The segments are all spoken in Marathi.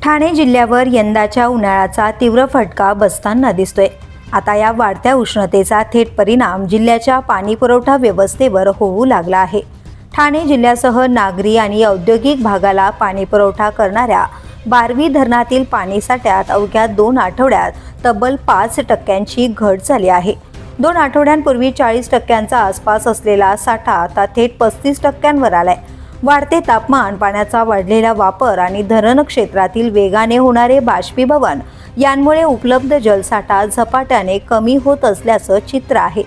ठाणे जिल्ह्यावर यंदाच्या उन्हाळ्याचा तीव्र फटका बसताना दिसतोय। आता या वाढत्या उष्णतेचा थेट परिणाम जिल्ह्याच्या पाणीपुरवठा व्यवस्थेवर होऊ लागला आहे। ठाणे जिल्ह्यासह नागरी आणि औद्योगिक भागाला पाणीपुरवठा करणाऱ्या बारवी धरणातील पाणीसाठ्यात अवघ्या 2 आठवड्यात तब्बल 5% घट झाली आहे। 2 आठवड्यांपूर्वी 40% आसपास असलेला साठा आता थेट 35%वर आलाय। वाढते तापमान, पाण्याचा वाढलेला वापर आणि धरण क्षेत्रातील वेगाने होणारे बाष्पीभवन यांमुळे उपलब्ध जलसाठा झपाट्याने कमी होत असल्याचं चित्र आहे।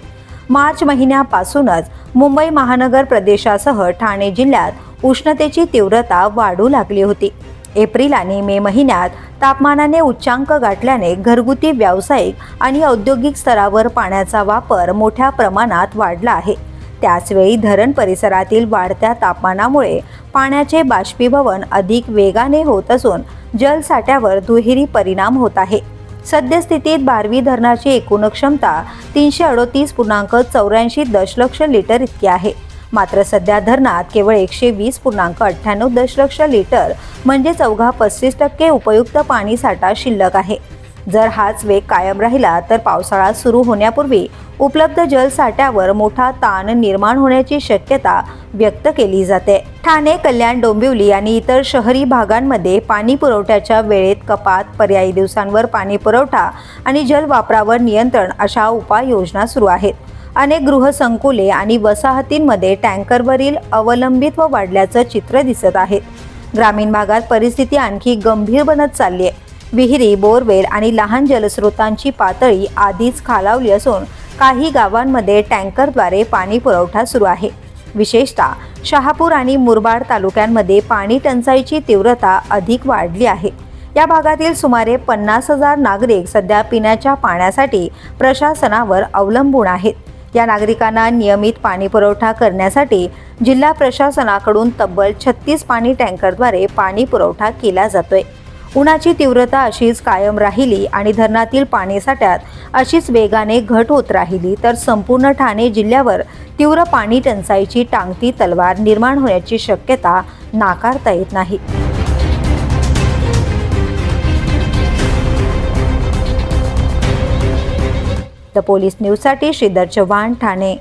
मार्च महिन्यापासूनच मुंबई महानगर प्रदेशासह ठाणे जिल्ह्यात उष्णतेची तीव्रता वाढू लागली होती। एप्रिल आणि मे महिन्यात तापमानाने उच्चांक गाठल्याने घरगुती, व्यावसायिक आणि औद्योगिक स्तरावर पाण्याचा वापर मोठ्या प्रमाणात वाढला आहे। त्याचवेळी धरण परिसरातील वाढत्या तापमानामुळे पाण्याचे बाष्पीभवन अधिक वेगाने होत असून जलसाठ्यावर दुहेरी परिणाम होत आहे। सद्यस्थितीत बारवी धरणाची एकूण क्षमता 338.84 दशलक्ष लिटर इतकी आहे। मात्र सध्या धरणात केवळ 120.98 दशलक्ष लिटर म्हणजेच अवघा 35% उपयुक्त पाणीसाठा शिल्लक आहे। जर हाच वेग कायम राहिला तर पावसाळा सुरू होण्यापूर्वी उपलब्ध जलसाठ्यावर मोठा ताण निर्माण होण्याची शक्यता व्यक्त केली जाते। ठाणे, कल्याण, डोंबिवली आणि इतर शहरी भागांमध्ये पाणी पुरवठ्याच्या वेळेत कपात, पर्यायी दिवसांवर पाणी पुरवठा आणि जलवापरावर नियंत्रण अशा उपाययोजना सुरू आहेत। अनेक गृहसंकुले आणि वसाहतींमध्ये टँकरवरील अवलंबित्व वाढल्याचं चित्र दिसत आहे। ग्रामीण भागात परिस्थिती आणखी गंभीर बनत चालली आहे। विहिरी, बोरवेल आणि लहान जलस्रोतांची पातळी आधीच खालावली असून काही गावांमध्ये टँकरद्वारे पाणी पुरवठा सुरू आहे। विशेषतः शहापूर आणि मुरबाड तालुक्यांमध्ये पाणी टंचाईची तीव्रता अधिक वाढली आहे। या भागातील सुमारे 50,000 नागरिक सध्या पिण्याच्या पाण्यासाठी प्रशासनावर अवलंबून आहेत। या नागरिकांना नियमित पाणी पुरवठा करण्यासाठी जिल्हा प्रशासनाकडून तब्बल 36 पाणी टँकरद्वारे पाणी पुरवठा केला जातोय। उन्हाची तीव्रता अशीच कायम राहिली आणि धरणातील पाणीसाठ्यात अशीच वेगाने घट होत राहिली तर संपूर्ण ठाणे जिल्ह्यावर तीव्र पाणी टंचाईची टांगती तलवार निर्माण होण्याची शक्यता नाकारता येत नाही। द पोलीस न्यूजसाठी श्रीधर चव्हाण, ठाणे।